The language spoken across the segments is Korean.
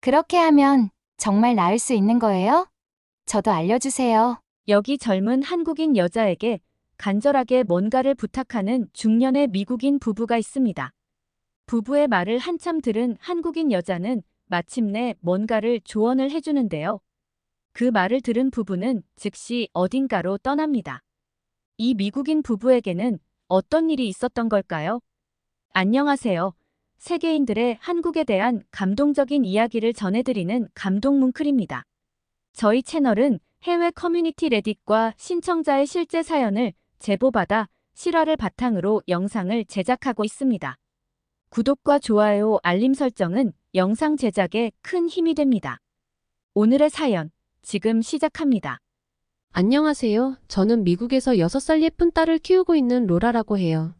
그렇게 하면 정말 나을 수 있는 거예요? 저도 알려주세요. 여기 젊은 한국인 여자에게 간절하게 뭔가를 부탁하는 중년의 미국인 부부가 있습니다. 부부의 말을 한참 들은 한국인 여자는 마침내 뭔가를 조언을 해주는데요. 그 말을 들은 부부는 즉시 어딘가로 떠납니다. 이 미국인 부부에게는 어떤 일이 있었던 걸까요? 안녕하세요. 세계인들의 한국에 대한 감동적인 이야기를 전해드리는 감동뭉클입니다. 저희 채널은 해외 커뮤니티 레딧과 신청자의 실제 사연을 제보받아 실화를 바탕으로 영상을 제작하고 있습니다. 구독과 좋아요, 알림 설정은 영상 제작에 큰 힘이 됩니다. 오늘의 사연, 지금 시작합니다. 안녕하세요. 저는 미국에서 6살 예쁜 딸을 키우고 있는 로라라고 해요.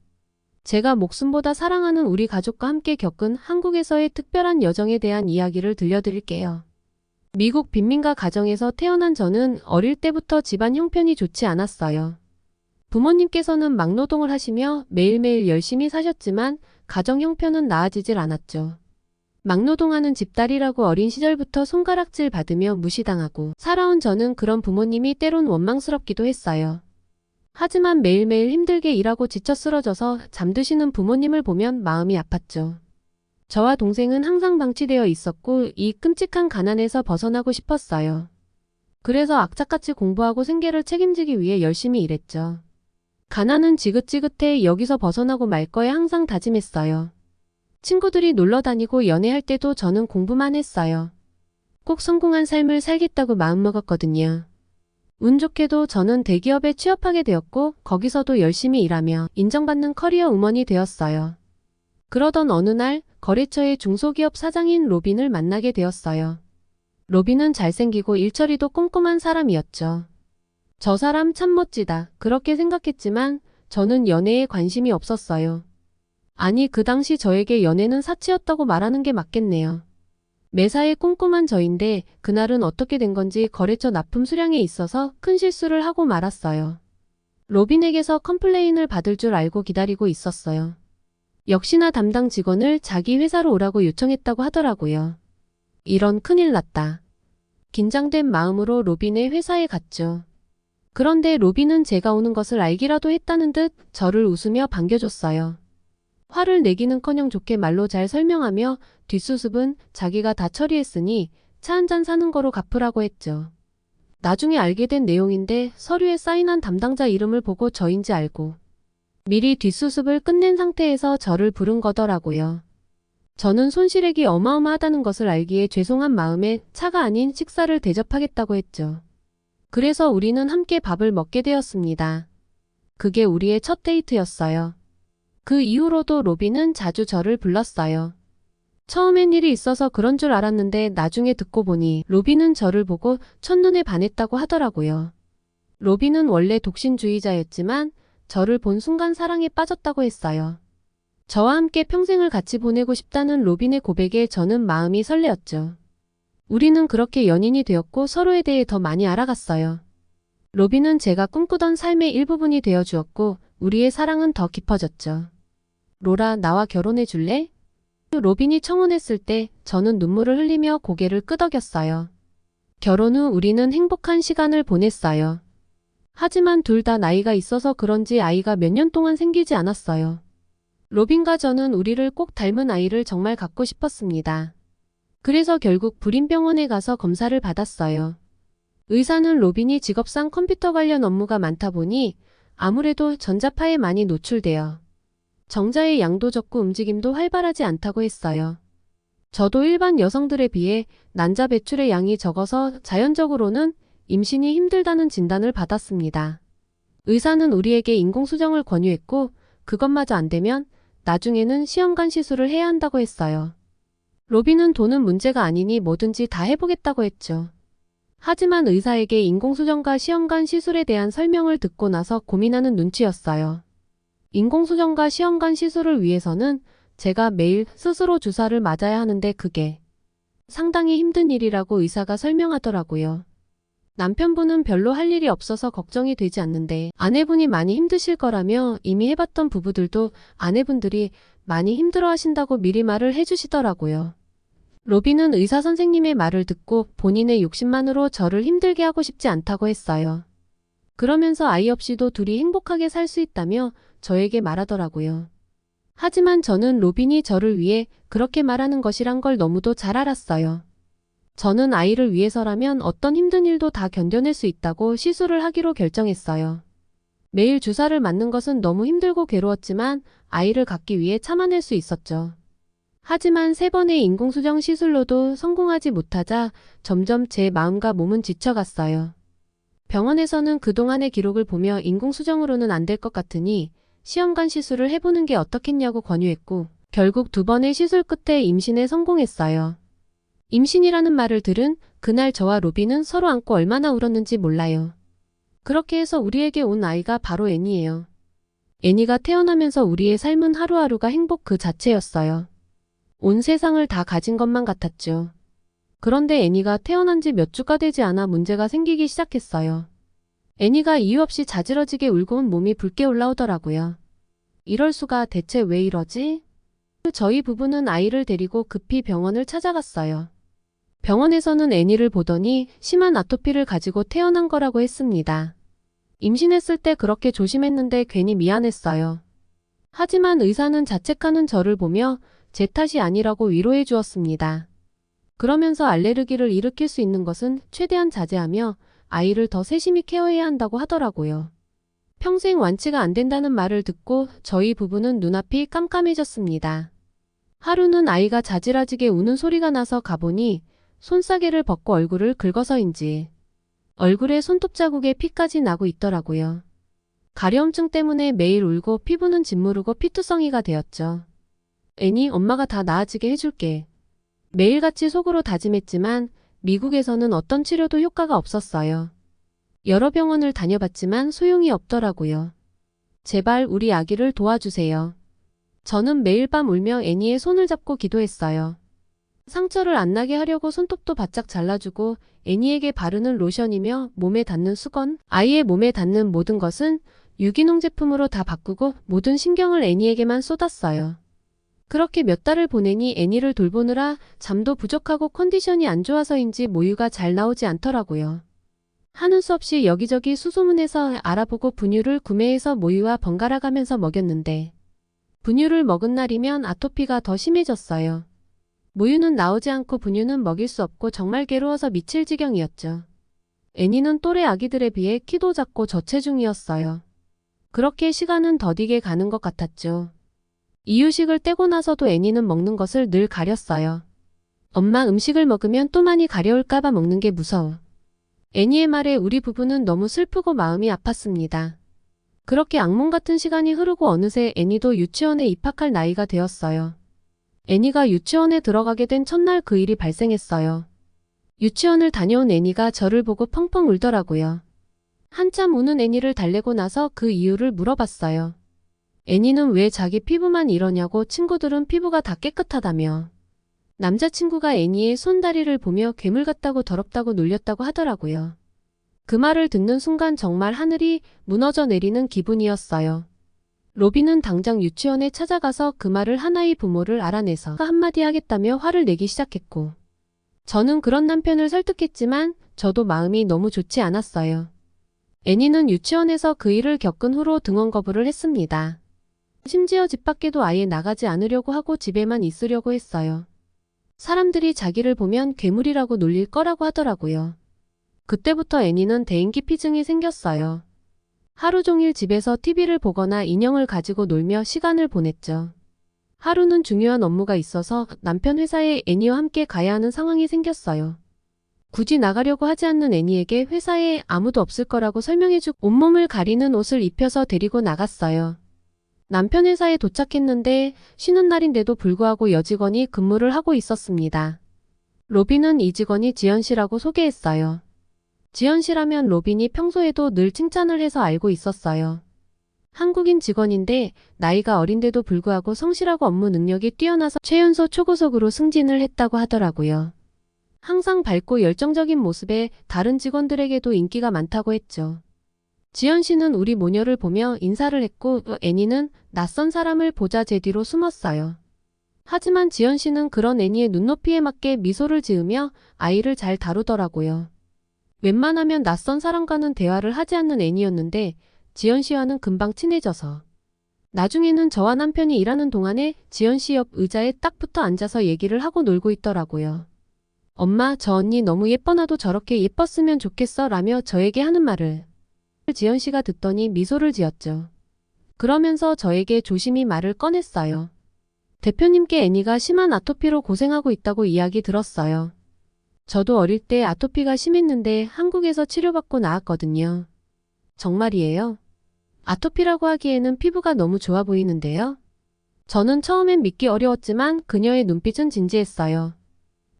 제가 목숨보다 사랑하는 우리 가족과 함께 겪은 한국에서의 특별한 여정에 대한 이야기를 들려드릴게요. 미국 빈민가 가정에서 태어난 저는 어릴 때부터 집안 형편이 좋지 않았어요. 부모님께서는 막노동을 하시며 매일매일 열심히 사셨지만 가정 형편은 나아지질 않았죠. 막노동하는 집딸이라고 어린 시절부터 손가락질 받으며 무시당하고 살아온 저는 그런 부모님이 때론 원망스럽기도 했어요. 하지만 매일매일 힘들게 일하고 지쳐 쓰러져서 잠드시는 부모님을 보면 마음이 아팠죠. 저와 동생은 항상 방치되어 있었고 이 끔찍한 가난에서 벗어나고 싶었어요. 그래서 악착같이 공부하고 생계를 책임지기 위해 열심히 일했죠. 가난은 지긋지긋해 여기서 벗어나고 말 거에 항상 다짐했어요. 친구들이 놀러 다니고 연애할 때도 저는 공부만 했어요. 꼭 성공한 삶을 살겠다고 마음먹었거든요. 운 좋게도 저는 대기업에 취업하게 되었고 거기서도 열심히 일하며 인정받는 커리어 우먼이 되었어요. 그러던 어느 날 거래처의 중소기업 사장인 로빈을 만나게 되었어요. 로빈은 잘생기고 일처리도 꼼꼼한 사람이었죠. 저 사람 참 멋지다 그렇게 생각했지만 저는 연애에 관심이 없었어요. 아니 그 당시 저에게 연애는 사치였다고 말하는 게 맞겠네요. 매사에 꼼꼼한 저인데 그날은 어떻게 된 건지 거래처 납품 수량에 있어서 큰 실수를 하고 말았어요. 로빈에게서 컴플레인을 받을 줄 알고 기다리고 있었어요. 역시나 담당 직원을 자기 회사로 오라고 요청했다고 하더라고요. 이런 큰일 났다. 긴장된 마음으로 로빈의 회사에 갔죠. 그런데 로빈은 제가 오는 것을 알기라도 했다는 듯 저를 웃으며 반겨줬어요. 화를 내기는커녕 좋게 말로 잘 설명하며 뒷수습은 자기가 다 처리했으니 차 한잔 사는 거로 갚으라고 했죠. 나중에 알게 된 내용인데 서류에 사인한 담당자 이름을 보고 저인지 알고 미리 뒷수습을 끝낸 상태에서 저를 부른 거더라고요. 저는 손실액이 어마어마하다는 것을 알기에 죄송한 마음에 차가 아닌 식사를 대접하겠다고 했죠. 그래서 우리는 함께 밥을 먹게 되었습니다. 그게 우리의 첫 데이트였어요. 그 이후로도 로빈은 자주 저를 불렀어요. 처음엔 일이 있어서 그런 줄 알았는데 나중에 듣고 보니 로빈은 저를 보고 첫눈에 반했다고 하더라고요. 로빈은 원래 독신주의자였지만 저를 본 순간 사랑에 빠졌다고 했어요. 저와 함께 평생을 같이 보내고 싶다는 로빈의 고백에 저는 마음이 설레었죠. 우리는 그렇게 연인이 되었고 서로에 대해 더 많이 알아갔어요. 로빈은 제가 꿈꾸던 삶의 일부분이 되어 주었고 우리의 사랑은 더 깊어졌죠. 로라, 나와 결혼해 줄래? 로빈이 청혼했을 때 저는 눈물을 흘리며 고개를 끄덕였어요. 결혼 후 우리는 행복한 시간을 보냈어요. 하지만 둘 다 나이가 있어서 그런지 아이가 몇 년 동안 생기지 않았어요. 로빈과 저는 우리를 꼭 닮은 아이를 정말 갖고 싶었습니다. 그래서 결국 불임병원에 가서 검사를 받았어요. 의사는 로빈이 직업상 컴퓨터 관련 업무가 많다 보니 아무래도 전자파에 많이 노출되어 정자의 양도 적고 움직임도 활발하지 않다고 했어요. 저도 일반 여성들에 비해 난자 배출의 양이 적어서 자연적으로는 임신이 힘들다는 진단을 받았습니다. 의사는 우리에게 인공수정을 권유했고 그것마저 안 되면 나중에는 시험관 시술을 해야 한다고 했어요. 로빈은 돈은 문제가 아니니 뭐든지 다 해보겠다고 했죠. 하지만 의사에게 인공수정과 시험관 시술에 대한 설명을 듣고 나서 고민하는 눈치였어요. 인공수정과 시험관 시술을 위해서는 제가 매일 스스로 주사를 맞아야 하는데 그게 상당히 힘든 일이라고 의사가 설명하더라고요. 남편분은 별로 할 일이 없어서 걱정이 되지 않는데 아내분이 많이 힘드실 거라며 이미 해봤던 부부들도 아내분들이 많이 힘들어 하신다고 미리 말을 해주시더라고요. 로빈은 의사 선생님의 말을 듣고 본인의 욕심만으로 저를 힘들게 하고 싶지 않다고 했어요. 그러면서 아이 없이도 둘이 행복하게 살 수 있다며 저에게 말하더라고요. 하지만 저는 로빈이 저를 위해 그렇게 말하는 것이란 걸 너무도 잘 알았어요. 저는 아이를 위해서라면 어떤 힘든 일도 다 견뎌낼 수 있다고 시술을 하기로 결정했어요. 매일 주사를 맞는 것은 너무 힘들고 괴로웠지만 아이를 갖기 위해 참아낼 수 있었죠. 하지만 3번의 인공수정 시술로도 성공하지 못하자 점점 제 마음과 몸은 지쳐갔어요. 병원에서는 그동안의 기록을 보며 인공수정으로는 안 될 것 같으니 시험관 시술을 해보는 게 어떻겠냐고 권유했고 결국 2번의 시술 끝에 임신에 성공했어요. 임신이라는 말을 들은 그날 저와 로빈은 서로 안고 얼마나 울었는지 몰라요. 그렇게 해서 우리에게 온 아이가 바로 애니예요. 애니가 태어나면서 우리의 삶은 하루하루가 행복 그 자체였어요. 온 세상을 다 가진 것만 같았죠. 그런데 애니가 태어난 지 몇 주가 되지 않아 문제가 생기기 시작했어요. 애니가 이유 없이 자지러지게 울고 온 몸이 붉게 올라오더라고요. 이럴 수가 대체 왜 이러지? 저희 부부는 아이를 데리고 급히 병원을 찾아갔어요. 병원에서는 애니를 보더니 심한 아토피를 가지고 태어난 거라고 했습니다. 임신했을 때 그렇게 조심했는데 괜히 미안했어요. 하지만 의사는 자책하는 저를 보며 제 탓이 아니라고 위로해 주었습니다. 그러면서 알레르기를 일으킬 수 있는 것은 최대한 자제하며 아이를 더 세심히 케어해야 한다고 하더라고요. 평생 완치가 안 된다는 말을 듣고 저희 부부는 눈앞이 깜깜해졌습니다. 하루는 아이가 자지러지게 우는 소리가 나서 가보니 손싸개를 벗고 얼굴을 긁어서인지 얼굴에 손톱 자국에 피까지 나고 있더라고요. 가려움증 때문에 매일 울고 피부는 짓무르고 피투성이가 되었죠. 애니 엄마가 다 나아지게 해줄게. 매일같이 속으로 다짐했지만 미국에서는 어떤 치료도 효과가 없었어요. 여러 병원을 다녀봤지만 소용이 없더라고요. 제발 우리 아기를 도와주세요. 저는 매일 밤 울며 애니의 손을 잡고 기도했어요. 상처를 안 나게 하려고 손톱도 바짝 잘라주고 애니에게 바르는 로션이며 몸에 닿는 수건, 아이의 몸에 닿는 모든 것은 유기농 제품으로 다 바꾸고 모든 신경을 애니에게만 쏟았어요. 그렇게 몇 달을 보내니 애니를 돌보느라 잠도 부족하고 컨디션이 안 좋아서인지 모유가 잘 나오지 않더라고요. 하는 수 없이 여기저기 수소문해서 알아보고 분유를 구매해서 모유와 번갈아 가면서 먹였는데 분유를 먹은 날이면 아토피가 더 심해졌어요. 모유는 나오지 않고 분유는 먹일 수 없고 정말 괴로워서 미칠 지경이었죠. 애니는 또래 아기들에 비해 키도 작고 저체중이었어요. 그렇게 시간은 더디게 가는 것 같았죠. 이유식을 떼고 나서도 애니는 먹는 것을 늘 가렸어요. 엄마 음식을 먹으면 또 많이 가려울까봐 먹는 게 무서워. 애니의 말에 우리 부부는 너무 슬프고 마음이 아팠습니다. 그렇게 악몽 같은 시간이 흐르고 어느새 애니도 유치원에 입학할 나이가 되었어요. 애니가 유치원에 들어가게 된 첫날 그 일이 발생했어요. 유치원을 다녀온 애니가 저를 보고 펑펑 울더라고요. 한참 우는 애니를 달래고 나서 그 이유를 물어봤어요. 애니는 왜 자기 피부만 이러냐고 친구들은 피부가 다 깨끗하다며. 남자친구가 애니의 손다리를 보며 괴물 같다고 더럽다고 놀렸다고 하더라고요. 그 말을 듣는 순간 정말 하늘이 무너져 내리는 기분이었어요. 로빈은 당장 유치원에 찾아가서 그 말을 하나의 부모를 알아내서 한마디 하겠다며 화를 내기 시작했고 저는 그런 남편을 설득했지만 저도 마음이 너무 좋지 않았어요. 애니는 유치원에서 그 일을 겪은 후로 등원 거부를 했습니다. 심지어 집 밖에도 아예 나가지 않으려고 하고 집에만 있으려고 했어요. 사람들이 자기를 보면 괴물이라고 놀릴 거라고 하더라고요. 그때부터 애니는 대인기피증이 생겼어요. 하루 종일 집에서 TV를 보거나 인형을 가지고 놀며 시간을 보냈죠. 하루는 중요한 업무가 있어서 남편 회사에 애니와 함께 가야 하는 상황이 생겼어요. 굳이 나가려고 하지 않는 애니에게 회사에 아무도 없을 거라고 설명해주고 온몸을 가리는 옷을 입혀서 데리고 나갔어요. 남편 회사에 도착했는데 쉬는 날인데도 불구하고 여직원이 근무를 하고 있었습니다. 로빈은 이 직원이 지연 씨라고 소개했어요. 지연 씨라면 로빈이 평소에도 늘 칭찬을 해서 알고 있었어요. 한국인 직원인데 나이가 어린데도 불구하고 성실하고 업무 능력이 뛰어나서 최연소 초고속으로 승진을 했다고 하더라고요. 항상 밝고 열정적인 모습에 다른 직원들에게도 인기가 많다고 했죠. 지연 씨는 우리 모녀를 보며 인사를 했고 애니는 낯선 사람을 보자 제 뒤로 숨었어요. 하지만 지연 씨는 그런 애니의 눈높이에 맞게 미소를 지으며 아이를 잘 다루더라고요. 웬만하면 낯선 사람과는 대화를 하지 않는 애니였는데 지연 씨와는 금방 친해져서 나중에는 저와 남편이 일하는 동안에 지연 씨 옆 의자에 딱 붙어 앉아서 얘기를 하고 놀고 있더라고요. 엄마, 저 언니 너무 예뻐. 나도 저렇게 예뻤으면 좋겠어 라며 저에게 하는 말을 지연 씨가 듣더니 미소를 지었죠. 그러면서 저에게 조심히 말을 꺼냈어요. 대표님께 애니가 심한 아토피로 고생하고 있다고 이야기 들었어요. 저도 어릴 때 아토피가 심했는데 한국에서 치료받고 나았거든요. 정말이에요? 아토피라고 하기에는 피부가 너무 좋아 보이는데요. 저는 처음엔 믿기 어려웠지만 그녀의 눈빛은 진지했어요.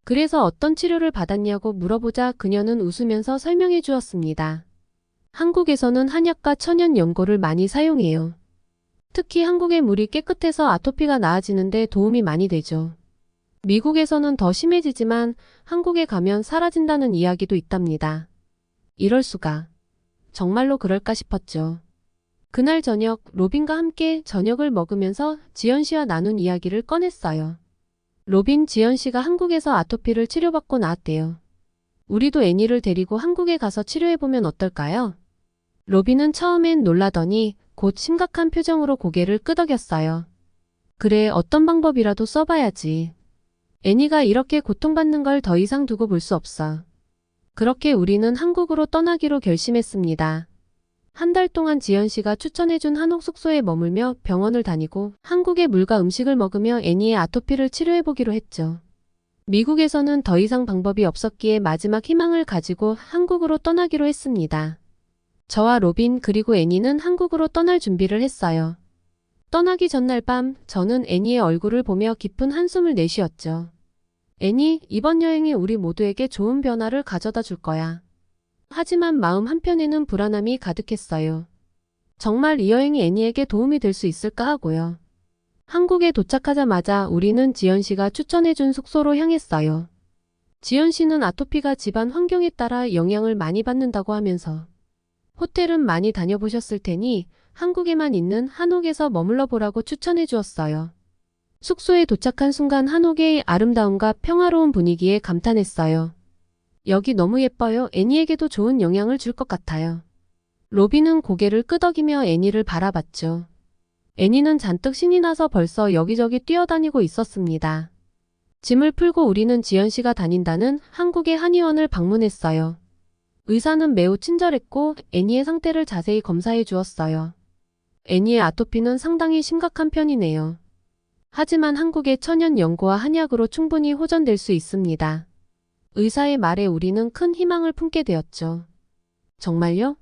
그래서 어떤 치료를 받았냐고 물어보자 그녀는 웃으면서 설명해 주었습니다. 한국에서는 한약과 천연 연고를 많이 사용해요. 특히 한국의 물이 깨끗해서 아토피가 나아지는데 도움이 많이 되죠. 미국에서는 더 심해지지만 한국에 가면 사라진다는 이야기도 있답니다. 이럴 수가. 정말로 그럴까 싶었죠. 그날 저녁 로빈과 함께 저녁을 먹으면서 지연 씨와 나눈 이야기를 꺼냈어요. 로빈, 지연 씨가 한국에서 아토피를 치료받고 나았대요. 우리도 애니를 데리고 한국에 가서 치료해보면 어떨까요? 로빈은 처음엔 놀라더니 곧 심각한 표정으로 고개를 끄덕였어요. 그래, 어떤 방법이라도 써봐야지. 애니가 이렇게 고통받는 걸 더 이상 두고 볼 수 없어. 그렇게 우리는 한국으로 떠나기로 결심했습니다. 한 달 동안 지연 씨가 추천해준 한옥 숙소에 머물며 병원을 다니고 한국의 물과 음식을 먹으며 애니의 아토피를 치료해보기로 했죠. 미국에서는 더 이상 방법이 없었기에 마지막 희망을 가지고 한국으로 떠나기로 했습니다. 저와 로빈 그리고 애니는 한국으로 떠날 준비를 했어요. 떠나기 전날 밤 저는 애니의 얼굴을 보며 깊은 한숨을 내쉬었죠. 애니, 이번 여행이 우리 모두에게 좋은 변화를 가져다 줄 거야. 하지만 마음 한편에는 불안함이 가득했어요. 정말 이 여행이 애니에게 도움이 될 수 있을까 하고요. 한국에 도착하자마자 우리는 지연 씨가 추천해준 숙소로 향했어요. 지연 씨는 아토피가 집안 환경에 따라 영향을 많이 받는다고 하면서 호텔은 많이 다녀보셨을 테니 한국에만 있는 한옥에서 머물러 보라고 추천해 주었어요. 숙소에 도착한 순간 한옥의 아름다움과 평화로운 분위기에 감탄했어요. 여기 너무 예뻐요. 애니에게도 좋은 영향을 줄 것 같아요. 로빈은 고개를 끄덕이며 애니를 바라봤죠. 애니는 잔뜩 신이 나서 벌써 여기저기 뛰어다니고 있었습니다. 짐을 풀고 우리는 지연 씨가 다닌다는 한국의 한의원을 방문했어요. 의사는 매우 친절했고 애니의 상태를 자세히 검사해 주었어요. 애니의 아토피는 상당히 심각한 편이네요. 하지만 한국의 천연 연고와 한약으로 충분히 호전될 수 있습니다. 의사의 말에 우리는 큰 희망을 품게 되었죠. 정말요?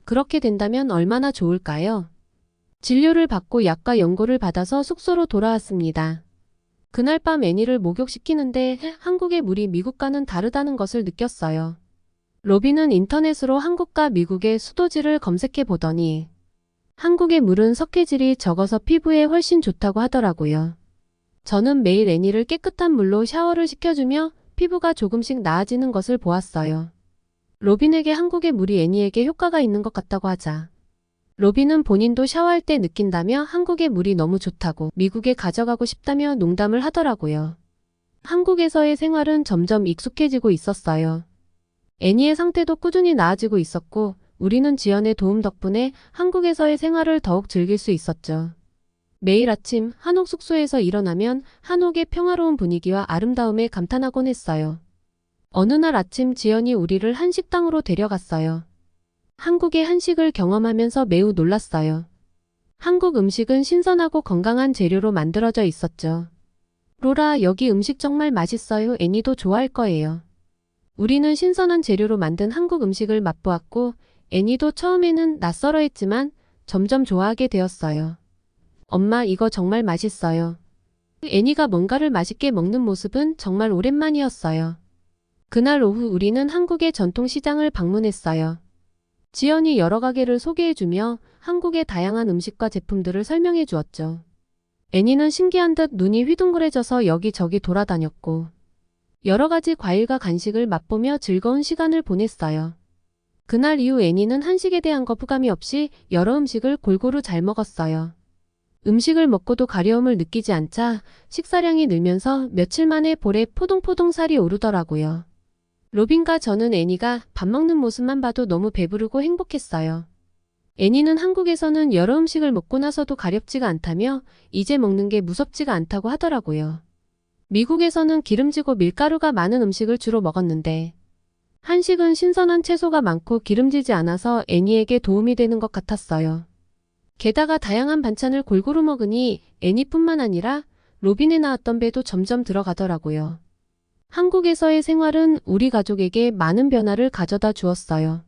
그렇게 된다면 얼마나 좋을까요? 진료를 받고 약과 연고를 받아서 숙소로 돌아왔습니다. 그날 밤 애니를 목욕시키는데 한국의 물이 미국과는 다르다는 것을 느꼈어요. 로빈은 인터넷으로 한국과 미국의 수도질을 검색해 보더니 한국의 물은 석회질이 적어서 피부에 훨씬 좋다고 하더라고요. 저는 매일 애니를 깨끗한 물로 샤워를 시켜주며 피부가 조금씩 나아지는 것을 보았어요. 로빈에게 한국의 물이 애니에게 효과가 있는 것 같다고 하자 로빈은 본인도 샤워할 때 느낀다며 한국의 물이 너무 좋다고 미국에 가져가고 싶다며 농담을 하더라고요. 한국에서의 생활은 점점 익숙해지고 있었어요. 애니의 상태도 꾸준히 나아지고 있었고 우리는 지연의 도움 덕분에 한국에서의 생활을 더욱 즐길 수 있었죠. 매일 아침 한옥 숙소에서 일어나면 한옥의 평화로운 분위기와 아름다움에 감탄하곤 했어요. 어느 날 아침 지연이 우리를 한식당으로 데려갔어요. 한국의 한식을 경험하면서 매우 놀랐어요. 한국 음식은 신선하고 건강한 재료로 만들어져 있었죠. 로라, 여기 음식 정말 맛있어요. 애니도 좋아할 거예요. 우리는 신선한 재료로 만든 한국 음식을 맛보았고 애니도 처음에는 낯설어했지만 점점 좋아하게 되었어요. 엄마, 이거 정말 맛있어요. 애니가 뭔가를 맛있게 먹는 모습은 정말 오랜만이었어요. 그날 오후 우리는 한국의 전통시장을 방문했어요. 지연이 여러 가게를 소개해주며 한국의 다양한 음식과 제품들을 설명해 주었죠. 애니는 신기한 듯 눈이 휘둥그레져서 여기저기 돌아다녔고 여러 가지 과일과 간식을 맛보며 즐거운 시간을 보냈어요. 그날 이후 애니는 한식에 대한 거부감이 없이 여러 음식을 골고루 잘 먹었어요. 음식을 먹고도 가려움을 느끼지 않자 식사량이 늘면서 며칠 만에 볼에 포동포동 살이 오르더라고요. 로빈과 저는 애니가 밥 먹는 모습만 봐도 너무 배부르고 행복했어요. 애니는 한국에서는 여러 음식을 먹고 나서도 가렵지가 않다며 이제 먹는 게 무섭지가 않다고 하더라고요. 미국에서는 기름지고 밀가루가 많은 음식을 주로 먹었는데 한식은 신선한 채소가 많고 기름지지 않아서 애니에게 도움이 되는 것 같았어요. 게다가 다양한 반찬을 골고루 먹으니 애니뿐만 아니라 로빈에 나왔던 배도 점점 들어가더라고요. 한국에서의 생활은 우리 가족에게 많은 변화를 가져다 주었어요.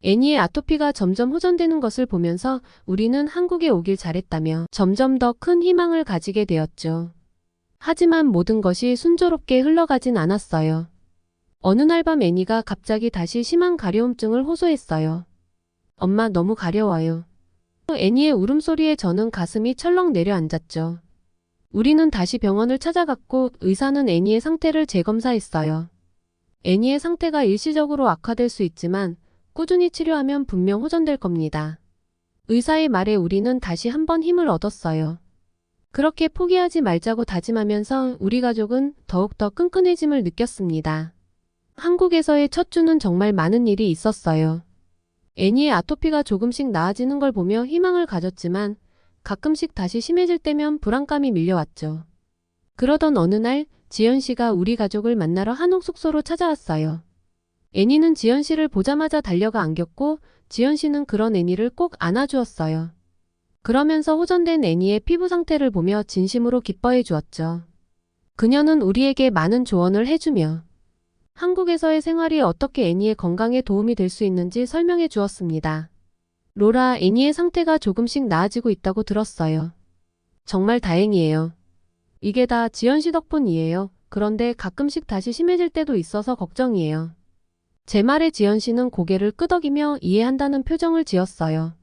애니의 아토피가 점점 호전되는 것을 보면서 우리는 한국에 오길 잘했다며 점점 더 큰 희망을 가지게 되었죠. 하지만 모든 것이 순조롭게 흘러가진 않았어요. 어느 날 밤 애니가 갑자기 다시 심한 가려움증을 호소했어요. 엄마 너무 가려워요. 애니의 울음소리에 저는 가슴이 철렁 내려앉았죠. 우리는 다시 병원을 찾아갔고 의사는 애니의 상태를 재검사했어요. 애니의 상태가 일시적으로 악화될 수 있지만 꾸준히 치료하면 분명 호전될 겁니다. 의사의 말에 우리는 다시 한번 힘을 얻었어요. 그렇게 포기하지 말자고 다짐하면서 우리 가족은 더욱더 끈끈해짐을 느꼈습니다. 한국에서의 첫 주는 정말 많은 일이 있었어요. 애니의 아토피가 조금씩 나아지는 걸 보며 희망을 가졌지만 가끔씩 다시 심해질 때면 불안감이 밀려왔죠. 그러던 어느 날 지연 씨가 우리 가족을 만나러 한옥 숙소로 찾아왔어요. 애니는 지연 씨를 보자마자 달려가 안겼고 지연 씨는 그런 애니를 꼭 안아주었어요. 그러면서 호전된 애니의 피부 상태를 보며 진심으로 기뻐해 주었죠. 그녀는 우리에게 많은 조언을 해주며 한국에서의 생활이 어떻게 애니의 건강에 도움이 될 수 있는지 설명해 주었습니다. 로라, 애니의 상태가 조금씩 나아지고 있다고 들었어요. 정말 다행이에요. 이게 다 지연 씨 덕분이에요. 그런데 가끔씩 다시 심해질 때도 있어서 걱정이에요. 제 말에 지연 씨는 고개를 끄덕이며 이해한다는 표정을 지었어요.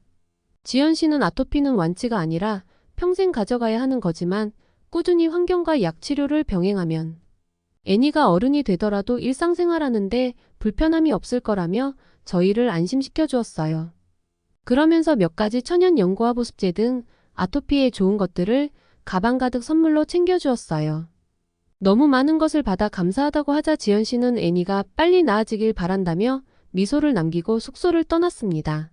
지연 씨는 아토피는 완치가 아니라 평생 가져가야 하는 거지만 꾸준히 환경과 약 치료를 병행하면 애니가 어른이 되더라도 일상생활하는데 불편함이 없을 거라며 저희를 안심시켜 주었어요. 그러면서 몇 가지 천연 연고와 보습제 등 아토피에 좋은 것들을 가방 가득 선물로 챙겨주었어요. 너무 많은 것을 받아 감사하다고 하자 지연 씨는 애니가 빨리 나아지길 바란다며 미소를 남기고 숙소를 떠났습니다.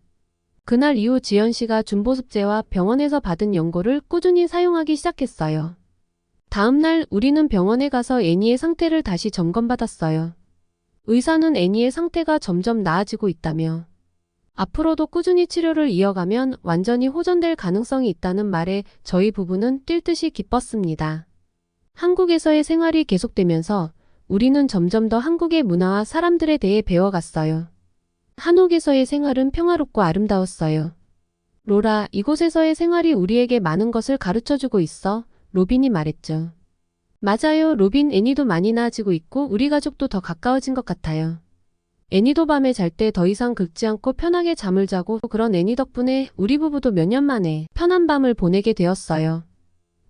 그날 이후 지연 씨가 준 보습제와 병원에서 받은 연고를 꾸준히 사용하기 시작했어요. 다음 날 우리는 병원에 가서 애니의 상태를 다시 점검받았어요. 의사는 애니의 상태가 점점 나아지고 있다며 앞으로도 꾸준히 치료를 이어가면 완전히 호전될 가능성이 있다는 말에 저희 부부는 뛸 듯이 기뻤습니다. 한국에서의 생활이 계속되면서 우리는 점점 더 한국의 문화와 사람들에 대해 배워갔어요. 한옥에서의 생활은 평화롭고 아름다웠어요. 로라, 이곳에서의 생활이 우리에게 많은 것을 가르쳐주고 있어. 로빈이 말했죠. 맞아요. 로빈, 애니도 많이 나아지고 있고 우리 가족도 더 가까워진 것 같아요. 애니도 밤에 잘 때 더 이상 긁지 않고 편하게 잠을 자고 그런 애니 덕분에 우리 부부도 몇 년 만에 편한 밤을 보내게 되었어요.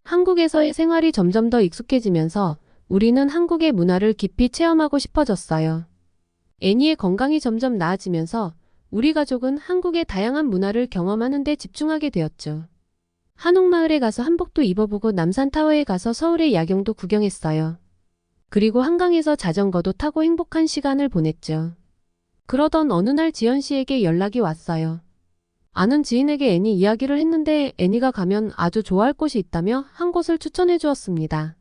한국에서의 생활이 점점 더 익숙해지면서 우리는 한국의 문화를 깊이 체험하고 싶어졌어요. 애니의 건강이 점점 나아지면서 우리 가족은 한국의 다양한 문화를 경험하는 데 집중하게 되었죠. 한옥마을에 가서 한복도 입어보고 남산타워에 가서 서울의 야경도 구경했어요. 그리고 한강에서 자전거도 타고 행복한 시간을 보냈죠. 그러던 어느 날 지연 씨에게 연락이 왔어요. 아는 지인에게 애니 이야기를 했는데 애니가 가면 아주 좋아할 곳이 있다며 한 곳을 추천해 주었습니다.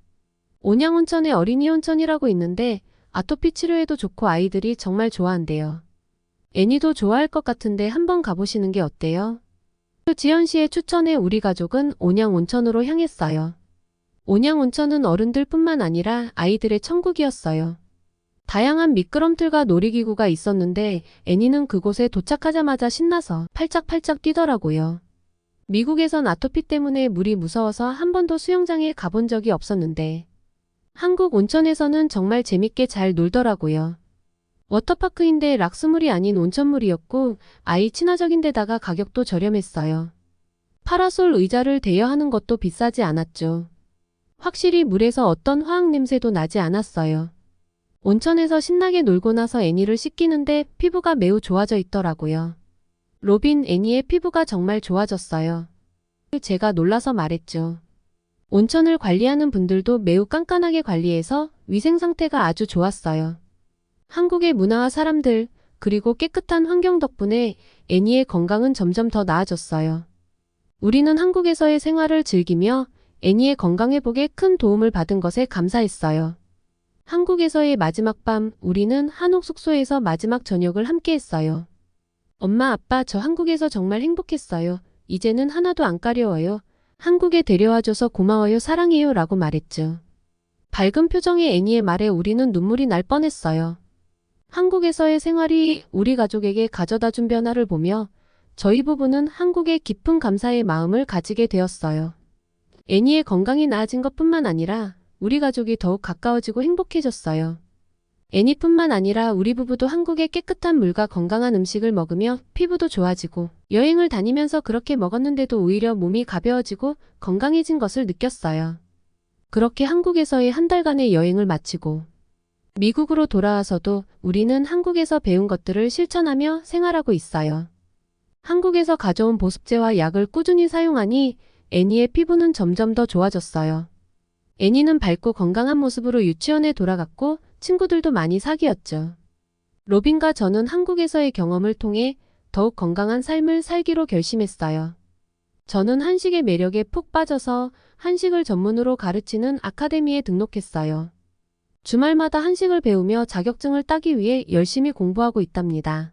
온양온천의 어린이 온천이라고 있는데 아토피 치료에도 좋고 아이들이 정말 좋아한대요. 애니도 좋아할 것 같은데 한번 가보시는 게 어때요? 지연 씨의 추천에 우리 가족은 온양온천으로 향했어요. 온양온천은 어른들뿐만 아니라 아이들의 천국이었어요. 다양한 미끄럼틀과 놀이기구가 있었는데 애니는 그곳에 도착하자마자 신나서 팔짝팔짝 뛰더라고요. 미국에선 아토피 때문에 물이 무서워서 한 번도 수영장에 가본 적이 없었는데 한국 온천에서는 정말 재밌게 잘 놀더라고요. 워터파크인데 락스물이 아닌 온천물이었고 아이 친화적인 데다가 가격도 저렴했어요. 파라솔 의자를 대여하는 것도 비싸지 않았죠. 확실히 물에서 어떤 화학 냄새도 나지 않았어요. 온천에서 신나게 놀고 나서 애니를 씻기는데 피부가 매우 좋아져 있더라고요. 로빈, 애니의 피부가 정말 좋아졌어요. 제가 놀라서 말했죠. 온천을 관리하는 분들도 매우 깐깐하게 관리해서 위생 상태가 아주 좋았어요. 한국의 문화와 사람들, 그리고 깨끗한 환경 덕분에 애니의 건강은 점점 더 나아졌어요. 우리는 한국에서의 생활을 즐기며 애니의 건강 회복에 큰 도움을 받은 것에 감사했어요. 한국에서의 마지막 밤, 우리는 한옥 숙소에서 마지막 저녁을 함께 했어요. 엄마, 아빠, 저 한국에서 정말 행복했어요. 이제는 하나도 안 까려워요. 한국에 데려와줘서 고마워요. 사랑해요. 라고 말했죠. 밝은 표정의 애니의 말에 우리는 눈물이 날 뻔했어요. 한국에서의 생활이 우리 가족에게 가져다준 변화를 보며 저희 부부는 한국에 깊은 감사의 마음을 가지게 되었어요. 애니의 건강이 나아진 것뿐만 아니라 우리 가족이 더욱 가까워지고 행복해졌어요. 애니뿐만 아니라 우리 부부도 한국의 깨끗한 물과 건강한 음식을 먹으며 피부도 좋아지고 여행을 다니면서 그렇게 먹었는데도 오히려 몸이 가벼워지고 건강해진 것을 느꼈어요. 그렇게 한국에서의 한 달간의 여행을 마치고 미국으로 돌아와서도 우리는 한국에서 배운 것들을 실천하며 생활하고 있어요. 한국에서 가져온 보습제와 약을 꾸준히 사용하니 애니의 피부는 점점 더 좋아졌어요. 애니는 밝고 건강한 모습으로 유치원에 돌아갔고 친구들도 많이 사귀었죠. 로빈과 저는 한국에서의 경험을 통해 더욱 건강한 삶을 살기로 결심했어요. 저는 한식의 매력에 푹 빠져서 한식을 전문으로 가르치는 아카데미에 등록했어요. 주말마다 한식을 배우며 자격증을 따기 위해 열심히 공부하고 있답니다.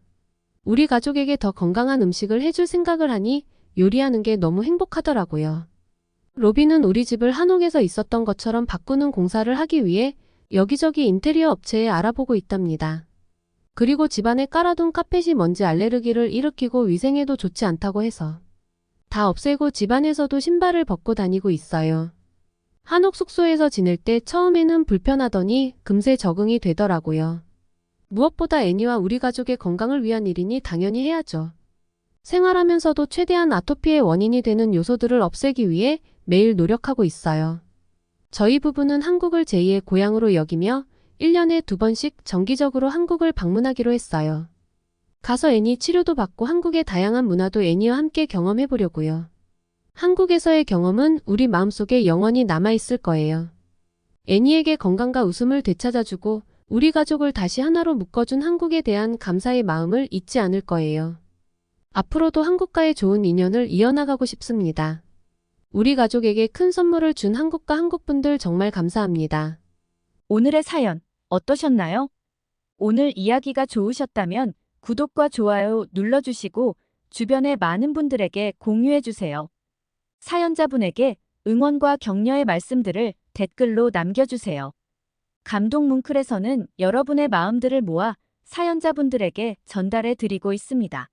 우리 가족에게 더 건강한 음식을 해줄 생각을 하니 요리하는 게 너무 행복하더라고요. 로빈은 우리 집을 한옥에서 있었던 것처럼 바꾸는 공사를 하기 위해 여기저기 인테리어 업체에 알아보고 있답니다. 그리고 집안에 깔아둔 카펫이 먼지 알레르기를 일으키고 위생에도 좋지 않다고 해서 다 없애고 집안에서도 신발을 벗고 다니고 있어요. 한옥 숙소에서 지낼 때 처음에는 불편하더니 금세 적응이 되더라고요. 무엇보다 애니와 우리 가족의 건강을 위한 일이니 당연히 해야죠. 생활하면서도 최대한 아토피의 원인이 되는 요소들을 없애기 위해 매일 노력하고 있어요. 저희 부부는 한국을 제2의 고향으로 여기며 1년에 2번씩 정기적으로 한국을 방문하기로 했어요. 가서 애니 치료도 받고 한국의 다양한 문화도 애니와 함께 경험해 보려고요. 한국에서의 경험은 우리 마음속에 영원히 남아있을 거예요. 애니에게 건강과 웃음을 되찾아주고 우리 가족을 다시 하나로 묶어준 한국에 대한 감사의 마음을 잊지 않을 거예요. 앞으로도 한국과의 좋은 인연을 이어나가고 싶습니다. 우리 가족에게 큰 선물을 준 한국과 한국분들 정말 감사합니다. 오늘의 사연 어떠셨나요? 오늘 이야기가 좋으셨다면 구독과 좋아요 눌러주시고 주변의 많은 분들에게 공유해주세요. 사연자분에게 응원과 격려의 말씀들을 댓글로 남겨주세요. 감동 뭉클에서는 여러분의 마음들을 모아 사연자분들에게 전달해 드리고 있습니다.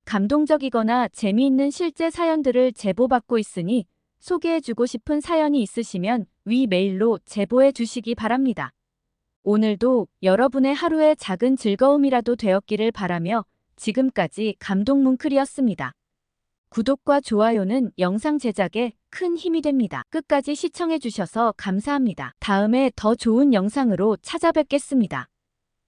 감동적이거나 재미있는 실제 사연들을 제보받고 있으니 소개해주고 싶은 사연이 있으시면 위 메일로 제보해 주시기 바랍니다. 오늘도 여러분의 하루의 작은 즐거움이라도 되었기를 바라며 지금까지 감동 뭉클이었습니다. 구독과 좋아요는 영상 제작에 큰 힘이 됩니다. 끝까지 시청해 주셔서 감사합니다. 다음에 더 좋은 영상으로 찾아뵙겠습니다.